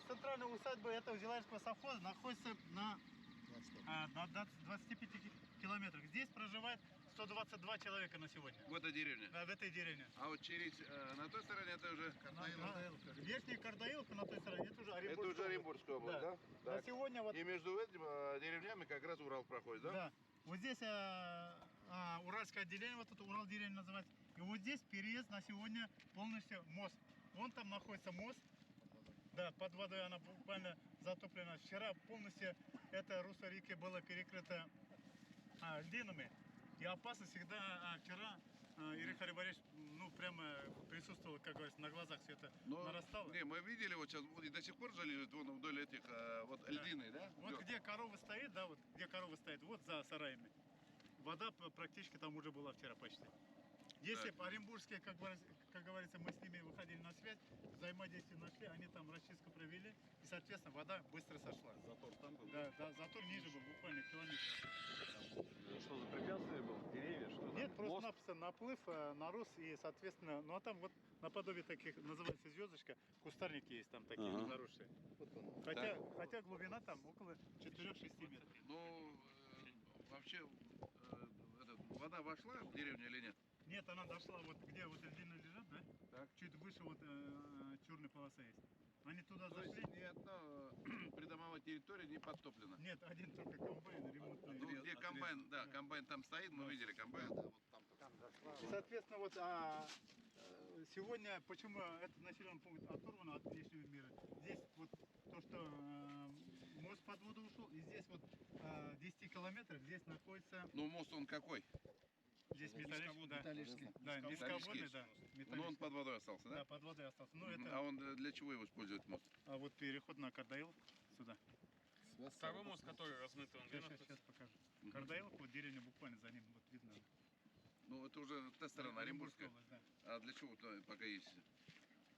центральная усадьба этого Зилайского совхоза находится на 25 километрах. Здесь проживает 122 человека на сегодня. В этой деревне? Да, в этой деревне. А вот через, на той стороне это уже... Кардаиловка. Верхняя Кардаиловка на той стороне, это уже Оренбургская область. Это уже Оренбургская область, да? Да. На сегодня вот... И между этими деревнями как раз Урал проходит, да? Да. Вот здесь Уральское отделение, вот это Урал деревня называется. И вот здесь переезд на сегодня полностью мост. Вон там находится мост. Да, под водой она буквально затоплена. Вчера полностью это русло реки было перекрыто льдинами. И опасность всегда вчера Ирина Харибаревич, ну, прямо присутствовал, как говорится, на глазах все это нарастало. Не, мы видели вот сейчас, вот и до сих пор же лежит вон вдоль этих вот льдины, да? Вот где корова стоит, да, вот где корова стоит, вот за сараями. Вода практически там уже была вчера почти. Если оренбургские, как говорится, мы с ними выходили на связь, взаимодействие нашли, они там расчистку провели, и, соответственно, вода быстро сошла. Затор там был? Да, да, затор ниже был, буквально километр. Что за препятствие было? Деревья, что? Нет, просто-напросто наплыв нарос, и, соответственно, ну а там вот наподобие таких, называется звездочка, кустарники есть там такие заросшие. Вот хотя глубина там около 4-6 метров. Ну, вообще, вода вошла в деревню или нет? Нет, она дошла вот где вот льдины лежат, да? Так. Чуть выше вот черная полоса есть. Они туда То зашли. есть ни одна придомовая территория не подтоплена? Нет, один только комбайн ремонтный. Ну, где комбайн, да, комбайн там стоит, мы видели комбайн. Да, вот там. И, соответственно, вот сегодня, почему этот населенный пункт оторван от внешнего мира? Здесь вот то, что мост под воду ушел, и здесь вот 10 километров, здесь находится... Ну, мост он какой? Здесь металлический, да. Металлический. Да, низководный, да. Но он под водой остался, да? Да, под водой остался. Ну, это... А он для чего его использует мост? А вот переход на Кардаиловку сюда. Второй мост, который размытый, он где находится? Сейчас покажу. Кардаиловка, вот деревня буквально за ним, вот видно. Ну, это уже та сторона, Оренбургская. область, да. А для чего пока есть?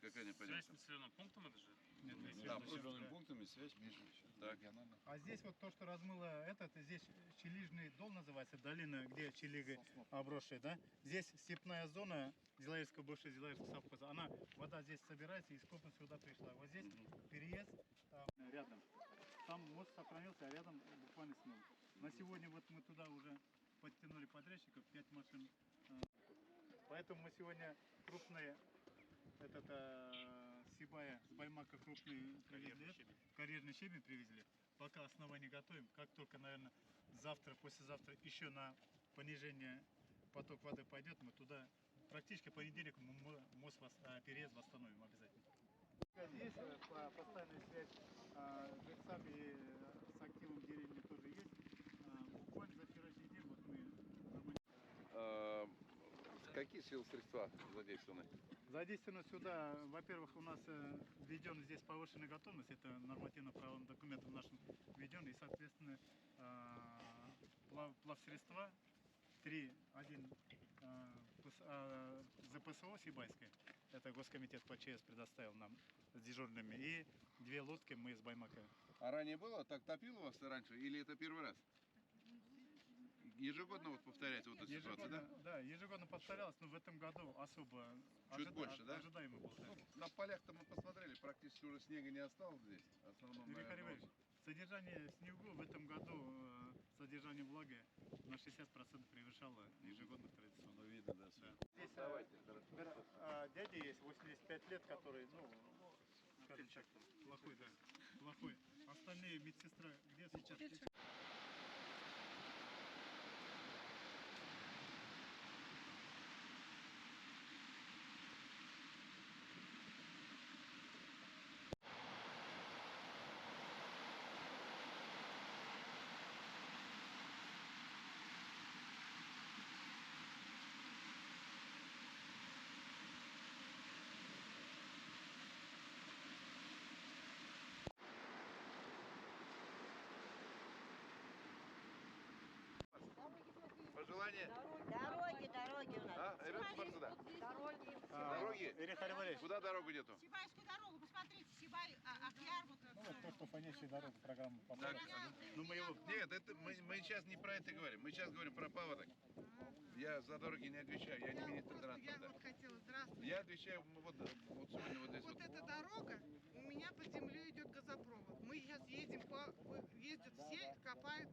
Какая непонятная? Связь с населенным пунктом это же? Нет, Да, связь с с населенными пунктами связь ближе. Так. Регионально. А здесь вот то, что размыло этот, здесь Челижный дол называется, долина, где Челига обросшая, да? Здесь степная зона Зилаевского, бывшего Зилаевского совхоза. Она, вода здесь собирается и скопом сюда пришла. Вот здесь переезд там, рядом. Там мост сохранился, а рядом буквально смыл. На сегодня вот мы туда уже подтянули подрядчиков, 5 машин. Поэтому мы сегодня крупные, Сибая с Баймака крупный карьерный щебень привезли. Пока основание готовим. Как только, наверное, завтра, послезавтра еще на понижение поток воды пойдет, мы туда практически понедельник мост переезд восстановим обязательно. Здесь постоянная связь с жильцами и с активом деревни тоже есть. Буквально за вчерашний день вот мы... Какие силы средства задействованы? Задействовано сюда, во-первых, у нас введен здесь повышенная готовность, это нормативно-правовым документом нашим введен, и, соответственно, плавсредства 3, 1 ЗПСО Сибайское, это Госкомитет по ЧС предоставил нам с дежурными, и 2 лодки мы из Баймака. А ранее было? Так топило вас раньше или это первый раз? Ежегодно вот повторяется вот эта ситуация, да? Да, ежегодно повторялось, но в этом году особо Чуть больше, да? ожидаемо было. Ну, на полях-то мы посмотрели, практически уже снега не осталось здесь. В основном, наверное, содержание снегу в этом году, содержание влаги на 60% превышало ежегодно традиционно. Ну, видно, да, все. Здесь дядя есть, 85 лет, который, ну, скажем так, плохой, да, плохой. Остальные медсестра где сейчас? Пожелания? Дороги у нас. Ребята, смотри сюда. Дороги. Дороги? Ирина Харибаревич. Куда дорогу нету? Сибайскую дорогу, посмотрите, Сибай, Ахьяр, вот Ну, вот то, что фонящая дорога, программа Так. попала. Ну, мы его... Нет, это мы сейчас не про это говорим. Мы сейчас говорим про паводок. Я за дороги не отвечаю, я не министр Я транспорта. вот хотела, здравствуйте. Я отвечаю, вот сегодня вот здесь Вот эта дорога, у меня под землей идет газопровод. Мы сейчас едем ездят все, копают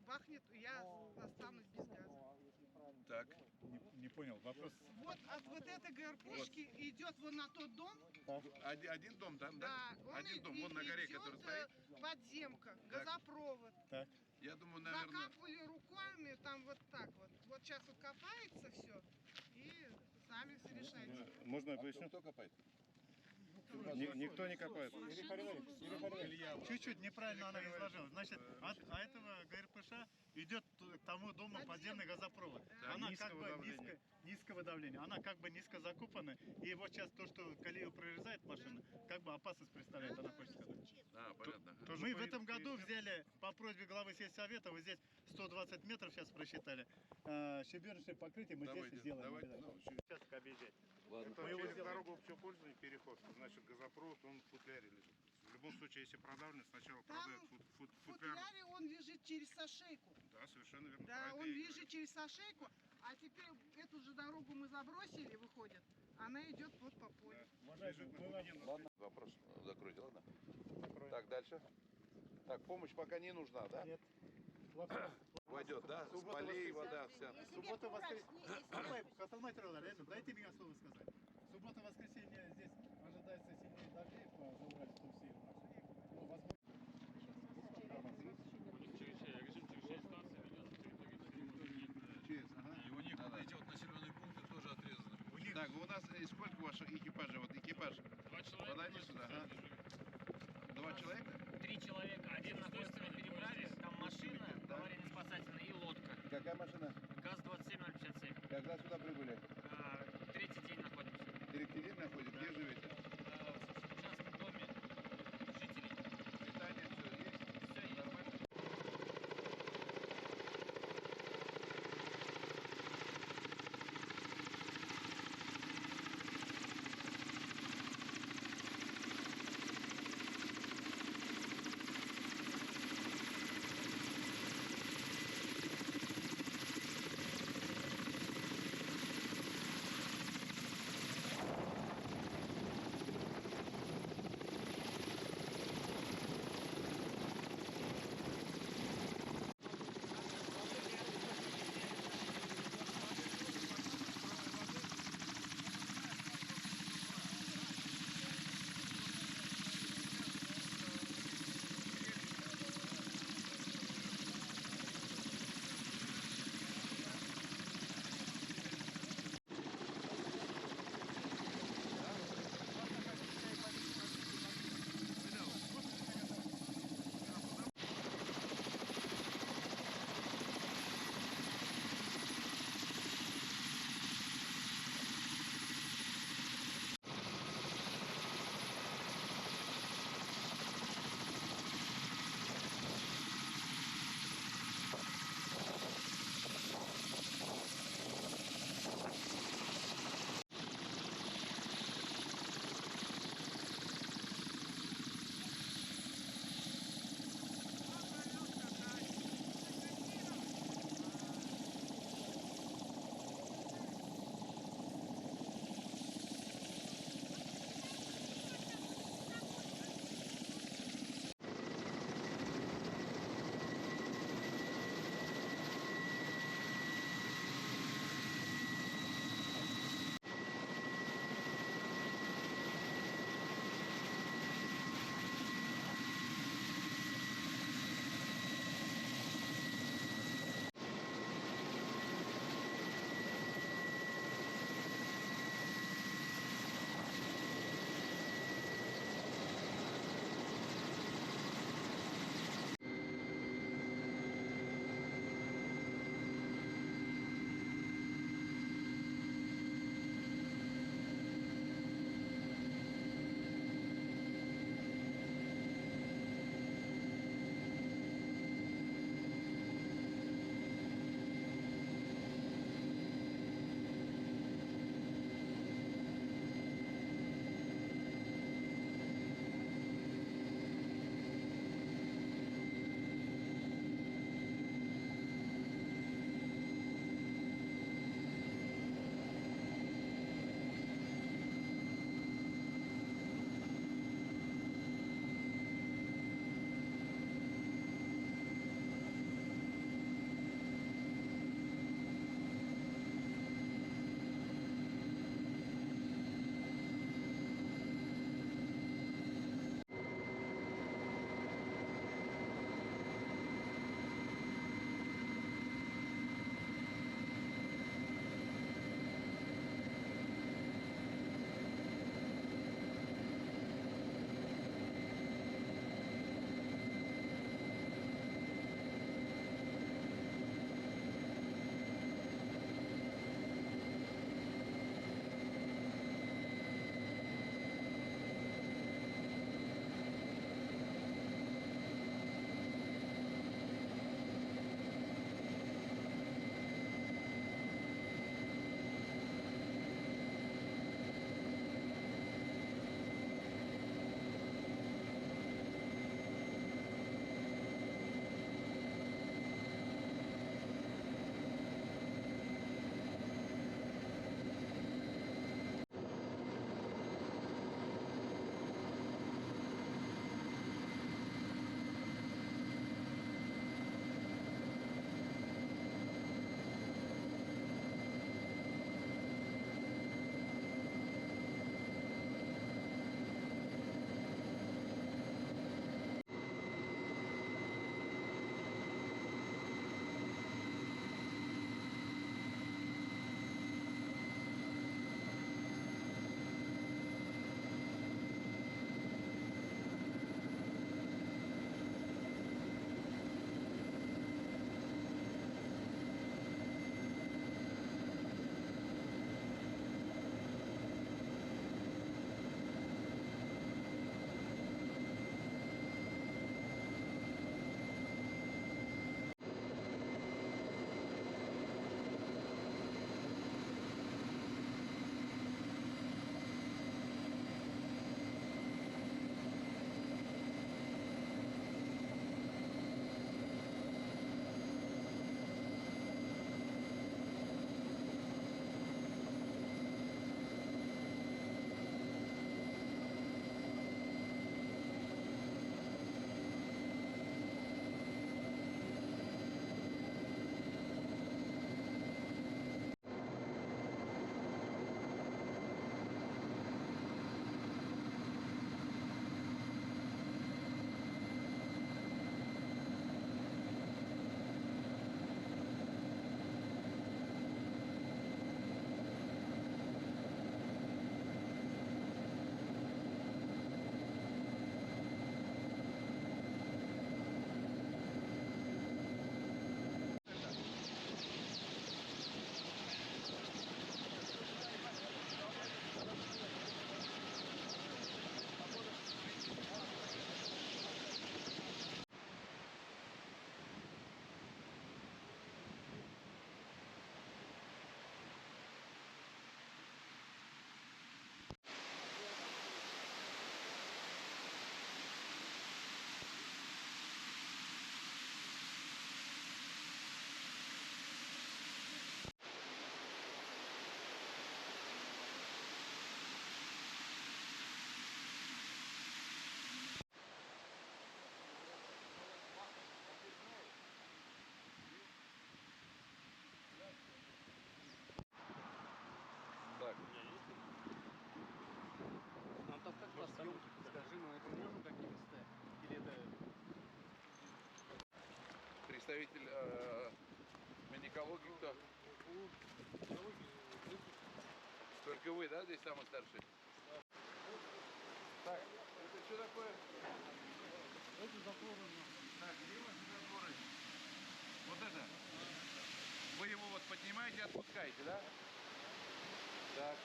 бахнет, я останусь без газа. Так. Не понял, вопрос. Вот от вот этой горбушки идет вон на тот дом. Один дом там, да? Да, он Один дом, вон на горе, идет, который стоит. подземка, газопровод. Так. Я думаю, наверное... Закапывали руками, там вот так вот. Вот сейчас вот копается все, и сами все решайте. Можно я поясню? Кто копает? Никто не копает. Чуть-чуть неправильно она изложила. Значит, от этого ГРПШ идет к тому дому подземный газопровод. Она как бы низкого давления. Она как бы низко закопана. И вот сейчас то, что колею прорезает машина, как бы опасность представляет, она хочет сказать. Понятно. Мы в этом году взяли по просьбе главы сельсовета, вот здесь 120 метров сейчас просчитали, щебеночное покрытие мы здесь сделаем. Давайте, Сейчас объезжать. Это Мы его через сделаем. дорогу общего пользования переход, значит газопровод, он в футляре лежит. В любом случае, если продавлен, сначала Там продают в футляр. футляре он лежит через сошейку. Да, совершенно верно. Да, Про он это и лежит через сошейку, а теперь эту же дорогу мы забросили, выходит. Она идет вот по полю. Вопрос закройте, ладно? Так, дальше. Так, помощь пока не нужна, да? Нет. Войдет, да? С полей вода вся. Суббота, воскресенье. Дайте мне слово сказать. Суббота, воскресенье здесь ожидается сильнее дождей по Зауральскому северу. Ну, возможно. У них режим чрезвычайной ситуации ведет на территории И у них вот эти вот населенные пункты тоже отрезаны. Так, у нас сколько ваших экипажей? Вот экипаж. 2 человека. Подойди сюда. Ага. 2 человека? 3 человека, один находится на переправе, там машина аварийно-спасательная и лодка. Какая машина? ГАЗ-27057. Когда сюда прибыли? Третий день находимся. Третий день находит? Где живете? В частном доме жителей. Питание все есть? Все есть. Нормально? представитель Минэкологии кто? Только вы, да, здесь самый старший? Так, это что такое? Это затворы. Так, где ваши затворы? Вот это? Вы его вот поднимаете и отпускаете, да? Так.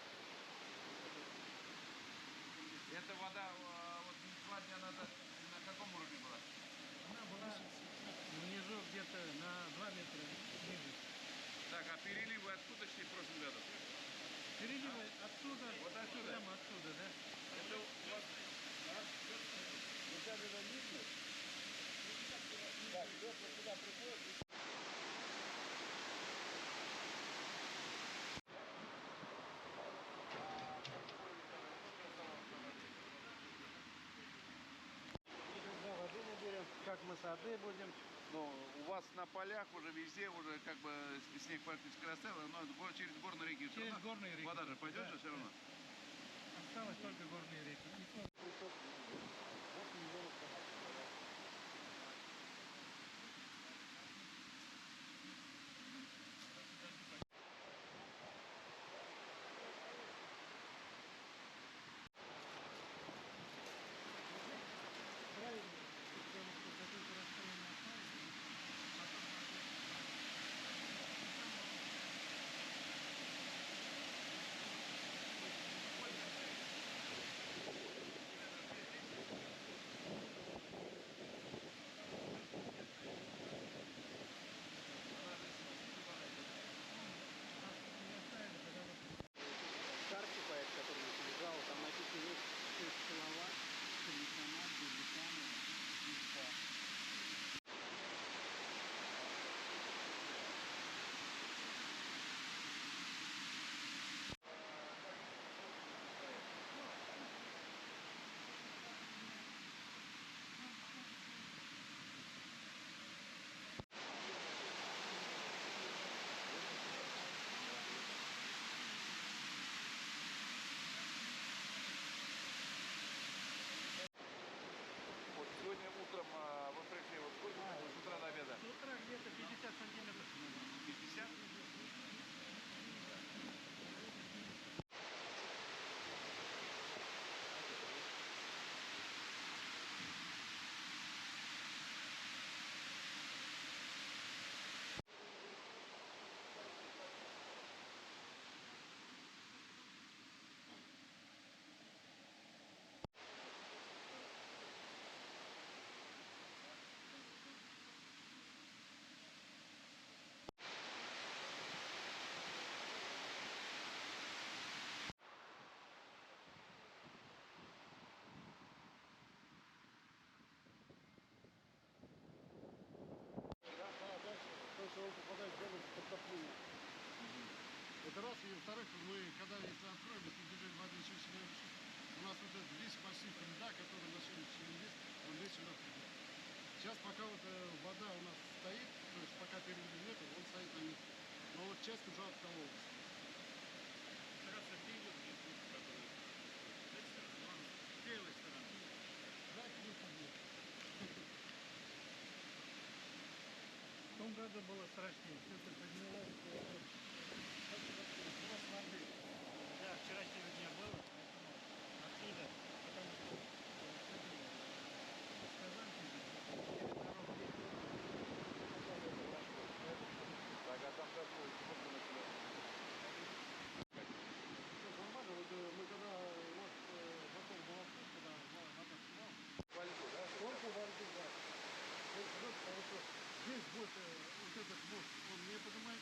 Эта вода, вот 2 дня назад, на каком уровне была? Она была внизу где-то на 2 метра ниже. Так, а переливы откуда шли в прошлом году? Переливы отсюда, Вот отсюда? прямо отсюда, да? Это у вас... Вы сами это видно? Так, вот сюда приходит. Как мы сады будем. Ну, у вас на полях уже везде уже как бы снег практически растаял, но через горные реки все Через равно горные реки. вода же пойдет же все равно. Осталось только горные реки. И то- Карте поэт, который лежал, там написано есть слова, телеканал, Британия, Литва. Вот сегодня утром вы пришли, вот сколько с утра до обеда? С утра где-то 50 сантиметров. 50? Это раз, и во-вторых, мы, когда если откроем, если движение воды еще сильнее решит, у нас вот этот весь массив льда, который на сегодняшний день есть, он весь сюда придет. Сейчас пока вот вода у нас стоит, то есть пока перелива нет, он стоит на месте. Но вот часть уже откололась. Трасса где идет, где путь, который... С левой стороны. Да, конечно, нет. В том году было страшнее. Все это поднялось. У нас воды. Да, вчера сегодня было. Отсюда. Потому что Так, а там как сколько населения? Нормально, вот мы когда у нас мотор был открыт, когда вода шла, По льду, да? только во льду, да. Потому что здесь будет вот этот мост, он не поднимает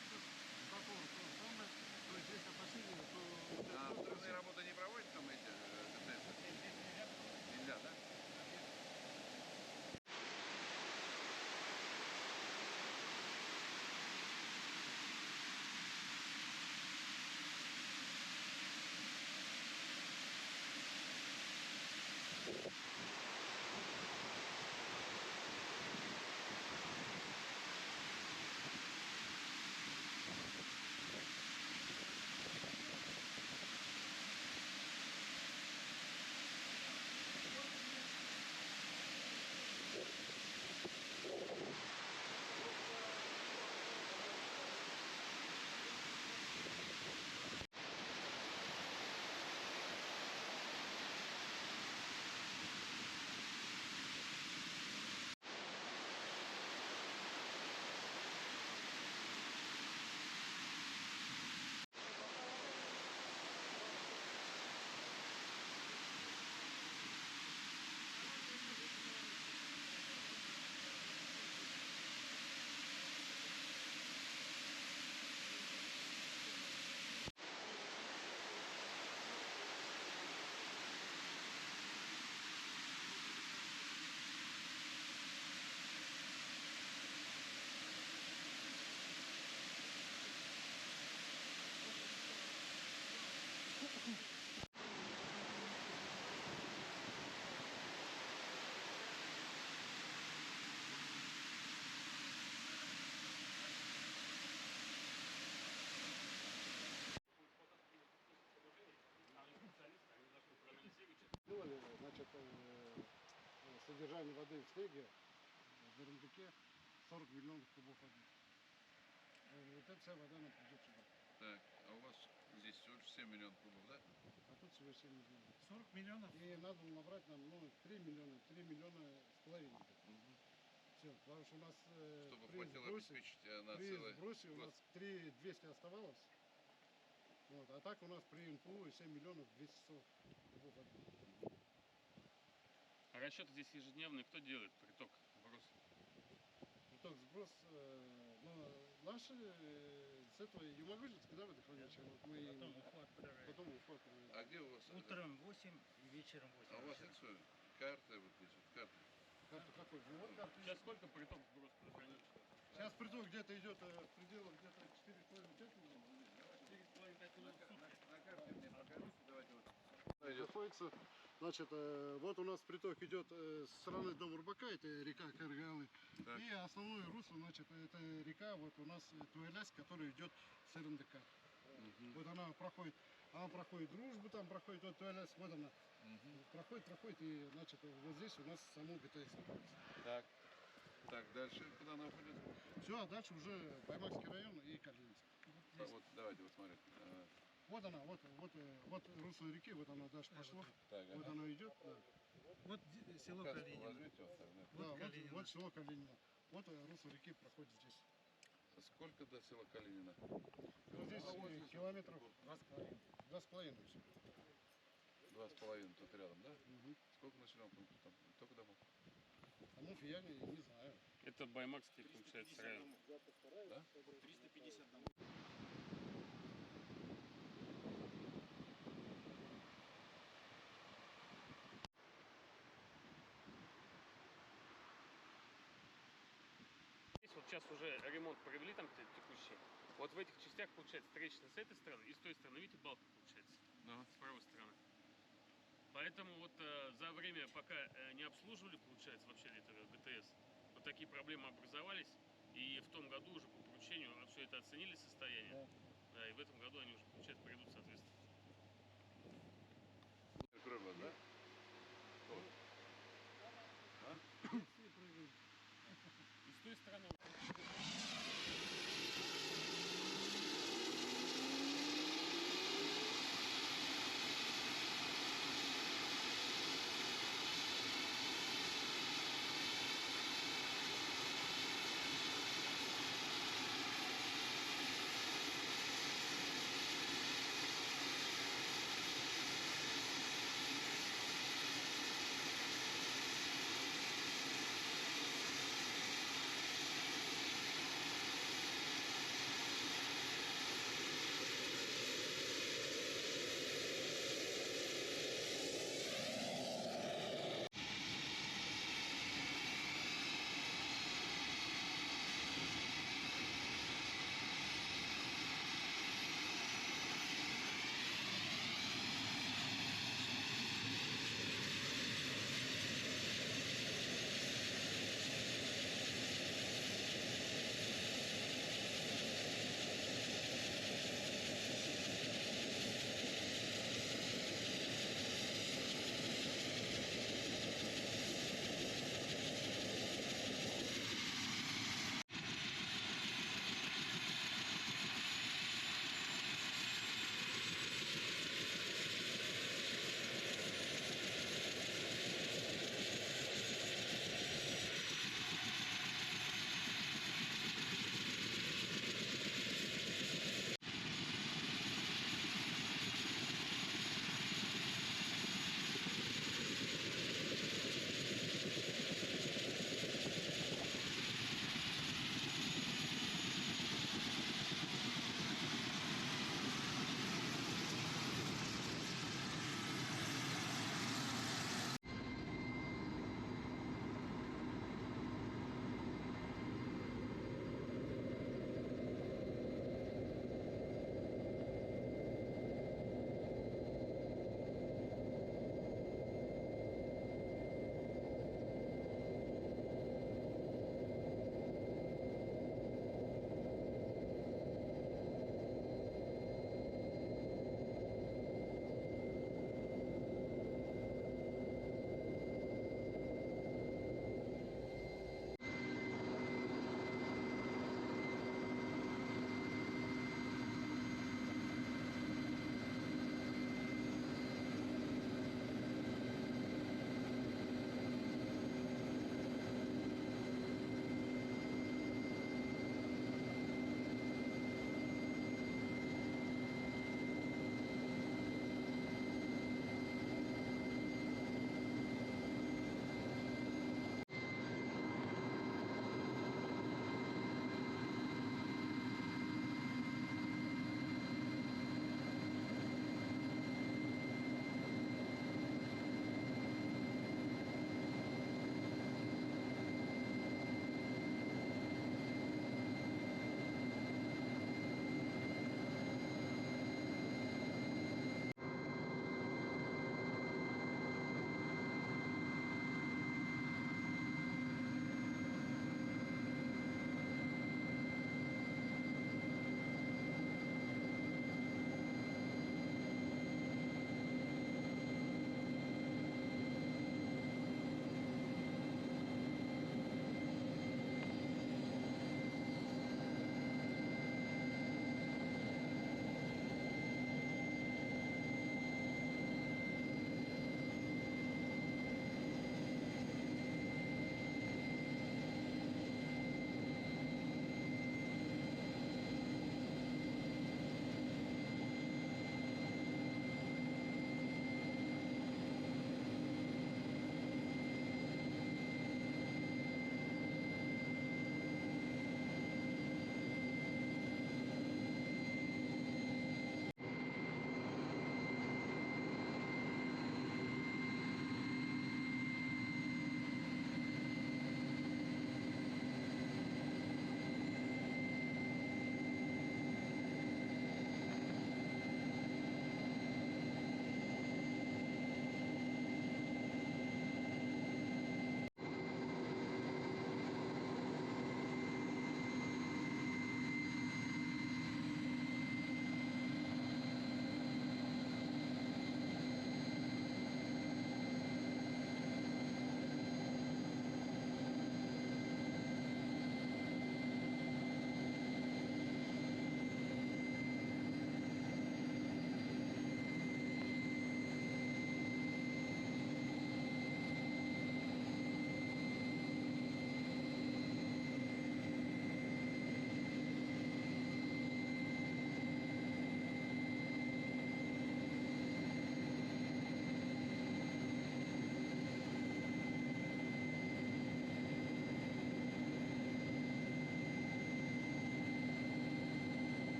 содержание воды в снеге, в Бурундуке 40 миллионов кубов воды. Вот эта вся вода нам придет сюда. Так, а у вас здесь всего лишь 7 миллионов кубов, да? А тут всего 7 миллионов. 40 миллионов? И надо набрать нам 3 миллиона с половиной. Все, потому что у нас Чтобы при хватило сбросе, обеспечить на при целый сбросе у год. нас 3200 оставалось. Вот, а так у нас при НПУ 7 миллионов 200 кубов воды. А расчеты здесь ежедневные кто делает? Приток, сброс? Приток, сброс, наши с этого Юмагужинска, да, водохранилище? Вот мы потом Уфа. А где у вас? Утром 8 и вечером 8. А у вас это что? Карты вот здесь вот, карты. Карту какой? Ну, вот карту. Сейчас сколько приток, сброс водохранилища? Сейчас приток где-то идет в пределах где-то 4,5-5 миллионов. 4,5-5 минут в сутки. На карте мне покажите, давайте вот. Находится, значит, вот у нас приток идет с стороны Дома Рыбака, это река Каргалы. Так. И основное русло, значит, это река, вот у нас Туэлясь, которая идет с РНДК. Вот она проходит Дружбу, там проходит, вот Туэлясь, вот она. Проходит, и, значит, вот здесь у нас само ГТС находится. Так. Так, дальше куда она уходит? Все, а дальше уже Баймакский район и Карлинск. А вот, давайте вот смотрите. Вот она, вот русло реки, вот она дальше пошло. Так, Вот она идет. Да. Вот село Каску Калинино. возьмите вот так, да. Да, Калинино. вот село Калинино. Вот русло реки проходит здесь. Сколько до села Калинина? Вот здесь километров 2,5 все. 2,5 тут рядом, да? Сколько населенных пунктов там? Только домов? Домов я не знаю. Это Баймакский, получается, район. Да? 350 домов. Здесь вот сейчас уже ремонт провели там текущий. Вот в этих частях, получается, трещина с этой стороны и с той стороны. Видите, балка получается? С правой стороны. Поэтому вот за время, пока не обслуживали, получается, вообще это ГТС, вот такие проблемы образовались. И в том году уже по поручению все это оценили состояние. Да, и в этом году они уже, получается, придут, соответственно.